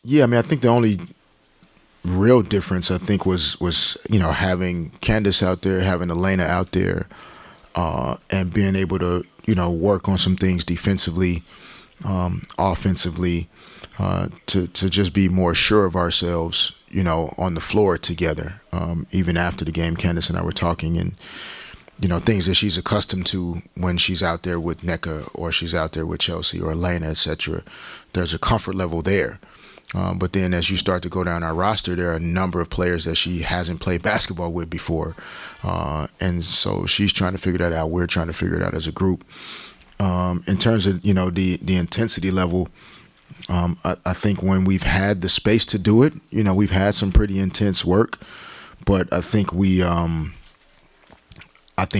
Yeah, I mean, I think the only real difference I think was having Candace out there, having Elena out there, and being able to work on some things defensively, offensively, to just be more sure of ourselves, on the floor together. Even after the game, Candace and I were talking, and things that she's accustomed to when she's out there with NECA or she's out there with Chelsea or Elena, etc. There's a comfort level there. But then as you start to go down our roster, there are a number of players that she hasn't played basketball with before. And so she's trying to figure that out. We're trying to figure it out as a group. In terms of, the intensity level, I think when we've had the space to do it, we've had some pretty intense work. But I think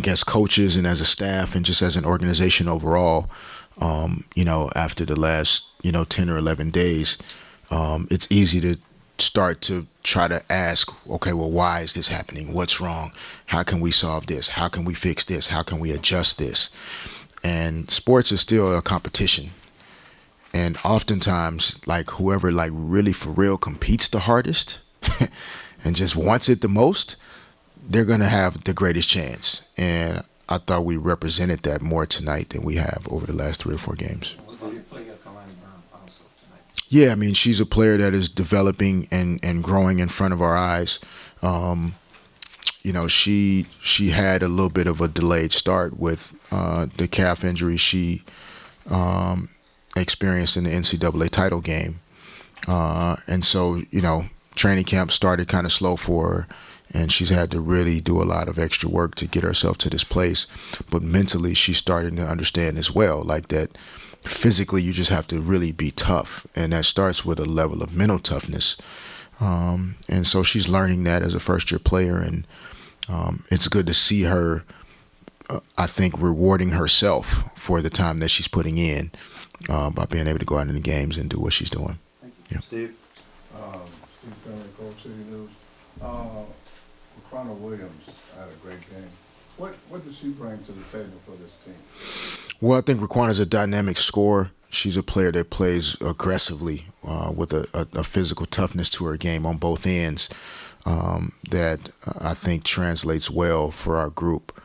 as coaches and as a staff and just as an organization overall, after the last, 10 or 11 days, it's easy to start to try to ask, okay, well, why is this happening? What's wrong? How can we solve this? How can we fix this? How can we adjust this? And sports is still a competition. And oftentimes, like whoever like really for real competes the hardest and just wants it the most, they're going to have the greatest chance. And I thought we represented that more tonight than we have over the last 3 or 4 games. Yeah, I mean, she's a player that is developing and growing in front of our eyes. She had a little bit of a delayed start with the calf injury she experienced in the NCAA title game. And so, training camp started kind of slow for her, and she's had to really do a lot of extra work to get herself to this place. But mentally, she's starting to understand as well, like that physically you just have to really be tough, and that starts with a level of mental toughness. And so she's learning that as a first-year player, and it's good to see her, I think, rewarding herself for the time that she's putting in by being able to go out in the games and do what she's doing. Thank you. Yeah. Steve? Steve Perry, Coach City News. Raquana Williams had a great game. What does she bring to the table for this team? Well, I think Raquana's a dynamic scorer. She's a player that plays aggressively with a physical toughness to her game on both ends that I think translates well for our group.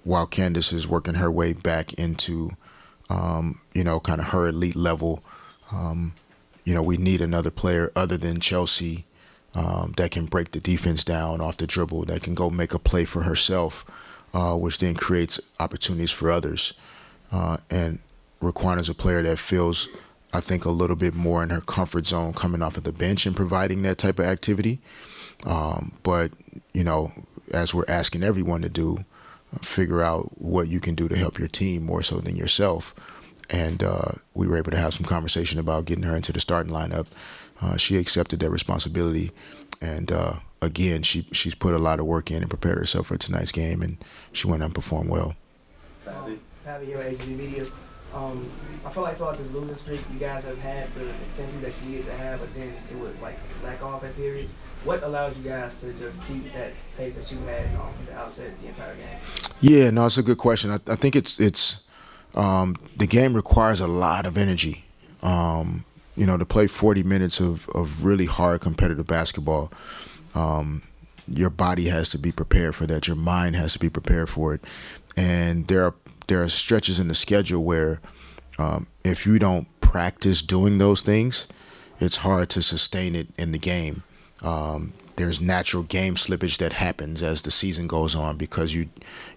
While Candace is working her way back into, kind of her elite level, we need another player other than Chelsea that can break the defense down off the dribble, that can go make a play for herself, which then creates opportunities for others. And Raquana's a player that feels, I think, a little bit more in her comfort zone coming off of the bench and providing that type of activity. But, as we're asking everyone to do, figure out what you can do to help your team more so than yourself. And we were able to have some conversation about getting her into the starting lineup. She accepted that responsibility. And again, she's put a lot of work in and prepared herself for tonight's game, and she went and performed well. Fabi here at HG Media. I feel like throughout this losing streak, you guys have had the intensity that you needed to have, but then it would lack off at periods. What allowed you guys to just keep that pace that you had from the outset the entire game? Yeah, no, it's a good question. I think it's the game requires a lot of energy. To play 40 minutes of really hard competitive basketball, your body has to be prepared for that. Your mind has to be prepared for it. And there are stretches in the schedule where if you don't practice doing those things, it's hard to sustain it in the game. There's natural game slippage that happens as the season goes on because you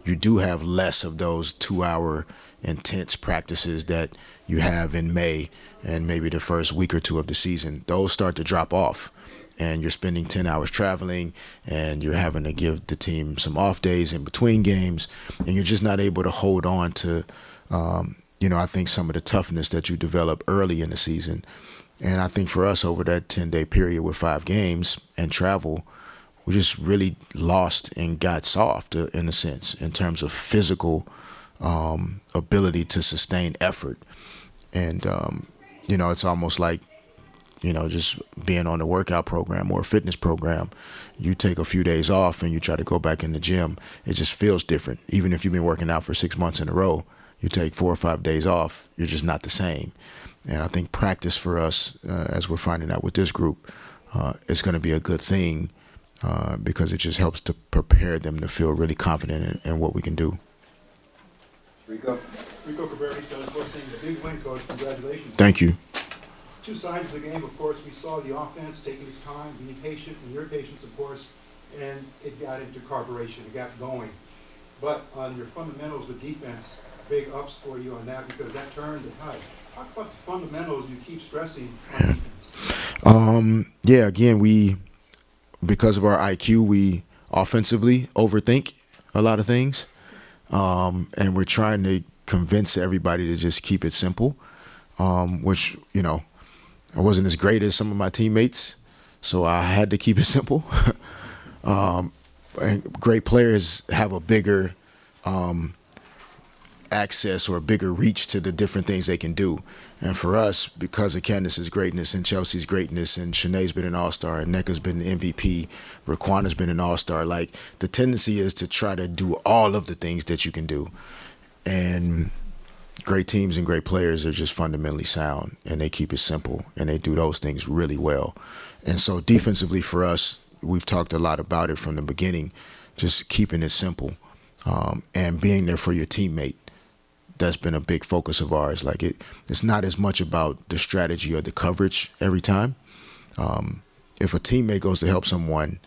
do have less of those 2-hour intense practices that you have in May and maybe the first week or two of the season. Those start to drop off, and you're spending 10 hours traveling, and you're having to give the team some off days in between games, and you're just not able to hold on to, I think some of the toughness that you develop early in the season. And I think for us over that 10-day period with 5 games and travel, we just really lost and got soft in a sense in terms of physical ability to sustain effort. And, it's almost like, just being on a workout program or a fitness program. You take a few days off and you try to go back in the gym. It just feels different. Even if you've been working out for 6 months in a row, you take 4 or 5 days off, you're just not the same. And I think practice for us, as we're finding out with this group, is going to be a good thing because it just helps to prepare them to feel really confident in what we can do. Rico? Rico Cabrera, Sports saying the big win, Coach. Congratulations. Thank you. Two sides of the game, of course. We saw the offense taking its time, being patient, and your patience, of course, and it got into carburation. It got going. But on your fundamentals with defense, big ups for you on that because that turned the tide. Talk about the fundamentals you keep stressing on defense. Yeah, again, because of our IQ, we offensively overthink a lot of things. And we're trying to convince everybody to just keep it simple, which, I wasn't as great as some of my teammates, so I had to keep it simple. And great players have a bigger access or a bigger reach to the different things they can do. And for us, because of Candace's greatness and Chelsea's greatness and Shanae's been an all-star and Nneka's been an MVP, Raquana's been an all-star, like the tendency is to try to do all of the things that you can do. And great teams and great players are just fundamentally sound and they keep it simple and they do those things really well. And so defensively for us, we've talked a lot about it from the beginning, just keeping it simple and being there for your teammate. That's been a big focus of ours. Like it's not as much about the strategy or the coverage every time. If a teammate goes to help someone,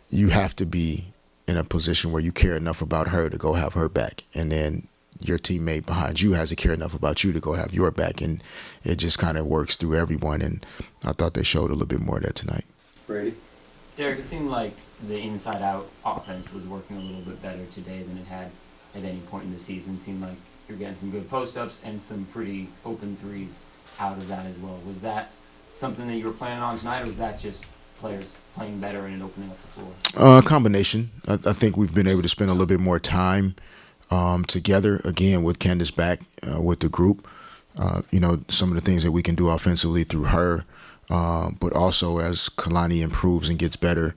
you have to be in a position where you care enough about her to go have her back. And then your teammate behind you has to care enough about you to go have your back. And it just kind of works through everyone. And I thought they showed a little bit more of that tonight. Brady? Derek, it seemed like the inside-out offense was working a little bit better today than it had at any point in the season. It seemed like you're getting some good post-ups and some pretty open threes out of that as well. Was that something that you were planning on tonight, or was that just players playing better and opening up the floor? A combination. I think we've been able to spend a little bit more time together, again, with Candace back with the group. Some of the things that we can do offensively through her, but also as Kalani improves and gets better,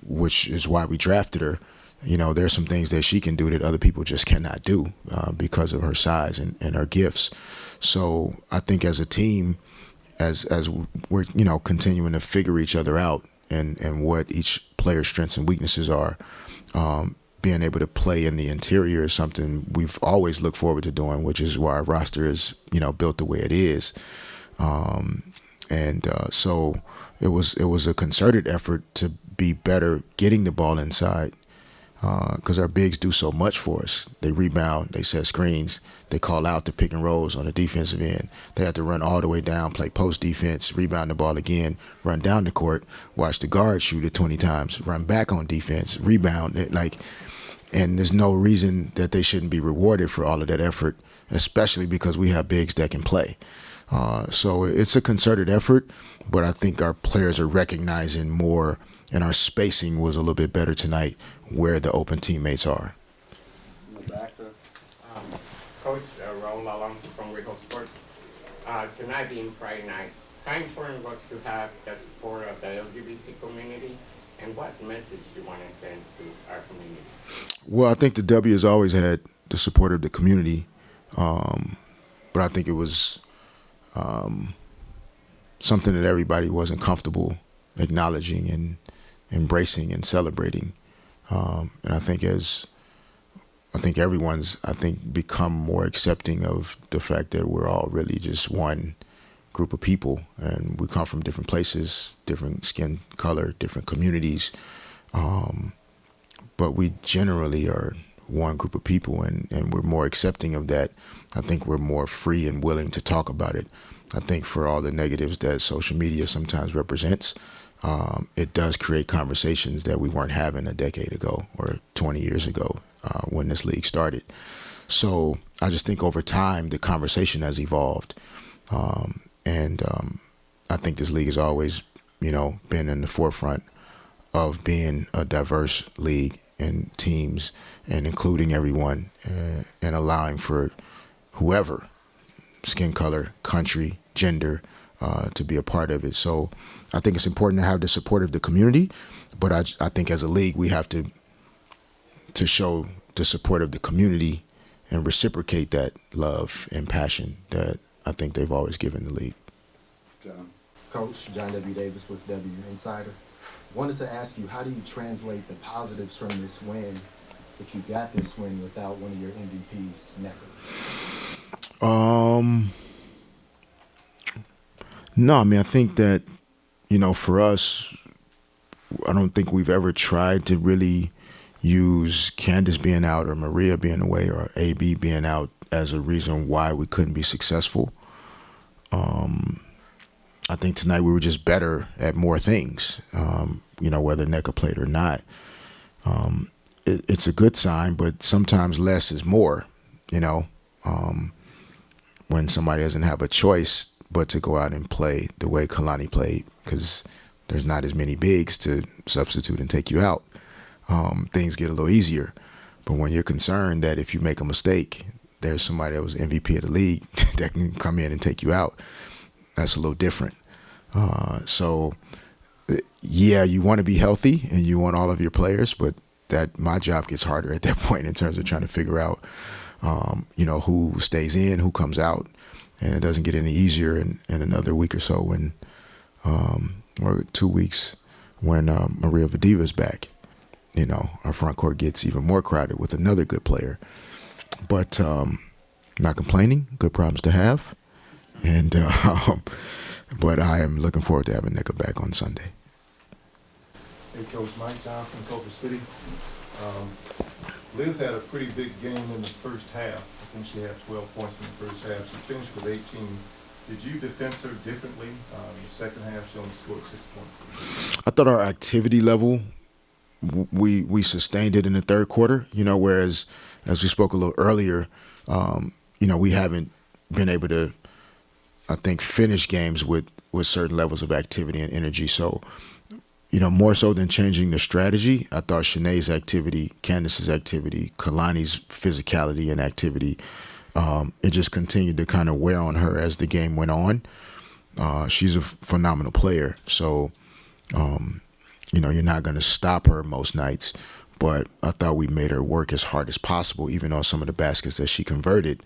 which is why we drafted her. There's some things that she can do that other people just cannot do because of her size and her gifts. So I think as a team, as we're, continuing to figure each other out and what each player's strengths and weaknesses are, being able to play in the interior is something we've always looked forward to doing, which is why our roster is, built the way it is. So it was a concerted effort to be better getting the ball inside, because our bigs do so much for us. They rebound, they set screens, they call out the pick and rolls on the defensive end. They have to run all the way down, play post defense, rebound the ball again, run down the court, watch the guard shoot it 20 times, run back on defense, rebound. And there's no reason that they shouldn't be rewarded for all of that effort, especially because we have bigs that can play. So it's a concerted effort, but I think our players are recognizing more, and our spacing was a little bit better tonight where the open teammates are. In the back there. Coach Raul Alonso from Rico Sports. Tonight being Friday night, how important was to have the support of the LGBT community, and what message you want to send to our community? Well, I think the W has always had the support of the community, but I think it was something that everybody wasn't comfortable acknowledging and embracing and celebrating. And I think everyone's become more accepting of the fact that we're all really just one group of people, and we come from different places, different skin color, different communities, but we generally are one group of people, and we're more accepting of that. I think we're more free and willing to talk about it. I think for all the negatives that social media sometimes represents, it does create conversations that we weren't having a decade ago or 20 years ago when this league started. So I just think over time the conversation has evolved, and I think this league has always, been in the forefront of being a diverse league and teams and including everyone and allowing for whoever, skin color, country, gender, to be a part of it. So I think it's important to have the support of the community, but I think as a league we have to show the support of the community and reciprocate that love and passion that I think they've always given the league. John? Coach John W. Davis with W Insider. Wanted to ask you, how do you translate the positives from this win, if you got this win without one of your MVPs, Necker? No, I mean, I think that, for us, I don't think we've ever tried to really use Candace being out or Maria being away or AB being out as a reason why we couldn't be successful. I think tonight we were just better at more things, whether Nneka played or not. It's a good sign, but sometimes less is more, when somebody doesn't have a choice but to go out and play the way Kalani played, because there's not as many bigs to substitute and take you out. Things get a little easier. But when you're concerned that if you make a mistake, there's somebody that was MVP of the league that can come in and take you out, that's a little different. Yeah, you want to be healthy and you want all of your players, but that my job gets harder at that point in terms of trying to figure out, who stays in, who comes out. And it doesn't get any easier in another week or so or 2 weeks when Maria Vadiva's back. Our front court gets even more crowded with another good player. But not complaining, good problems to have. And but I am looking forward to having Nneka back on Sunday. Hey, Coach Mike Johnson, Culver City. Liz had a pretty big game in the first half. I think she had 12 points in the first half. She finished with 18. Did you defense her differently? In the second half, she only scored 6 points. I thought our activity level, we sustained it in the third quarter, whereas, as we spoke a little earlier, we haven't been able to, I think, finish games with certain levels of activity and energy. So, more so than changing the strategy, I thought Shanae's activity, Candace's activity, Kalani's physicality and activity, it just continued to kind of wear on her as the game went on. She's a phenomenal player. So, you're not going to stop her most nights. But I thought we made her work as hard as possible, even on some of the baskets that she converted.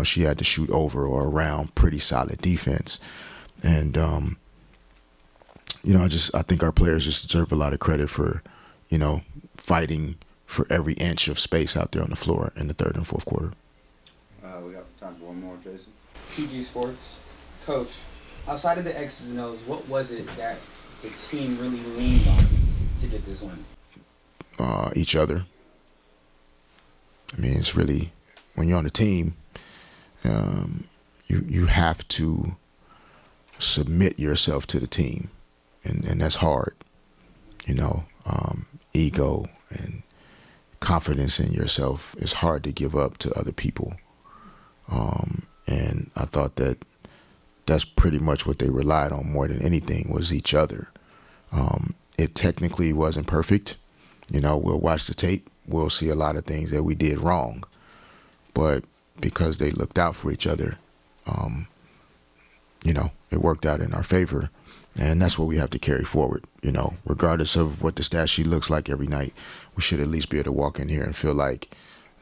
She had to shoot over or around pretty solid defense. And, I think our players just deserve a lot of credit for, fighting for every inch of space out there on the floor in the third and fourth quarter. We got time for one more, Jason. PG Sports. Coach, outside of the X's and O's, what was it that the team really leaned on to get this win? Each other. I mean, it's really, when you're on a team, you have to submit yourself to the team, and that's hard. Ego and confidence in yourself is hard to give up to other people. And I thought that that's pretty much what they relied on more than anything was each other. It technically wasn't perfect. We'll watch the tape. We'll see a lot of things that we did wrong. But because they looked out for each other, it worked out in our favor. And that's what we have to carry forward. Regardless of what the stat sheet looks like every night, we should at least be able to walk in here and feel like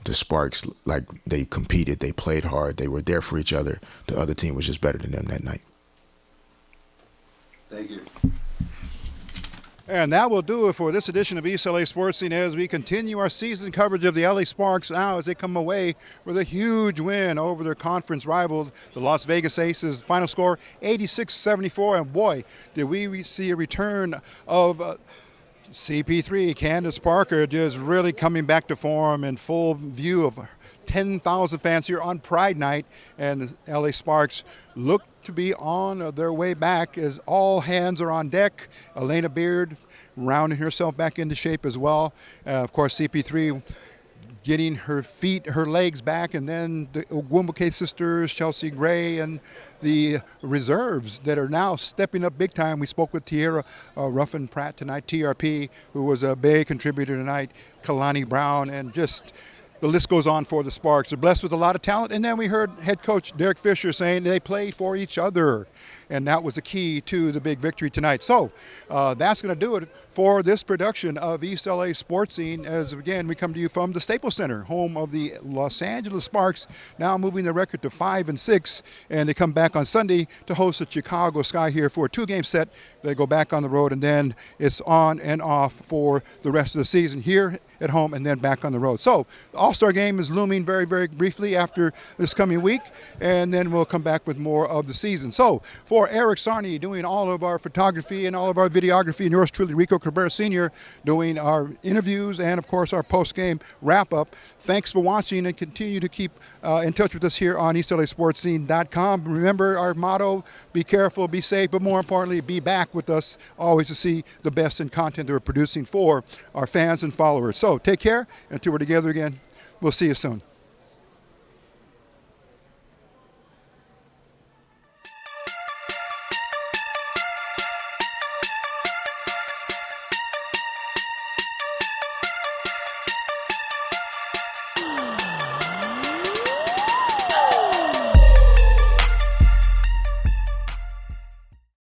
the Sparks, like they competed, they played hard, they were there for each other. The other team was just better than them that night. Thank you. And that will do it for this edition of East LA Sports Scene as we continue our season coverage of the LA Sparks now as they come away with a huge win over their conference rival, the Las Vegas Aces. Final score 86-74, and boy, did we see a return of CP3, Candace Parker, just really coming back to form in full view of 10,000 fans here on Pride Night, and the LA Sparks look to be on their way back as all hands are on deck. Elena Beard rounding herself back into shape as well. Of course, CP3 getting her legs back, and then the Ogwumbuke sisters, Chelsea Gray, and the reserves that are now stepping up big time. We spoke with Tierra Ruffin-Pratt tonight, TRP, who was a big contributor tonight, Kalani Brown, and just the list goes on for the Sparks. They're blessed with a lot of talent. And then we heard head coach Derek Fisher saying they play for each other. and that was the key to the big victory tonight. So that's going to do it for this production of East LA Sports Scene, as again we come to you from the Staples Center, home of the Los Angeles Sparks, now moving the record to 5-6, and they come back on Sunday to host the Chicago Sky here for a 2-game set. They go back on the road, and then it's on and off for the rest of the season here at home and then back on the road. So the All-Star Game is looming very, very briefly after this coming week, and then we'll come back with more of the season. So for Eric Sarney doing all of our photography and all of our videography, and yours truly, Rico Cabrera Sr., doing our interviews and, of course, our post-game wrap-up. Thanks for watching, and continue to keep in touch with us here on EastLASportsScene.com. Remember our motto, be careful, be safe, but more importantly, be back with us always to see the best in content that we're producing for our fans and followers. So take care until we're together again. We'll see you soon.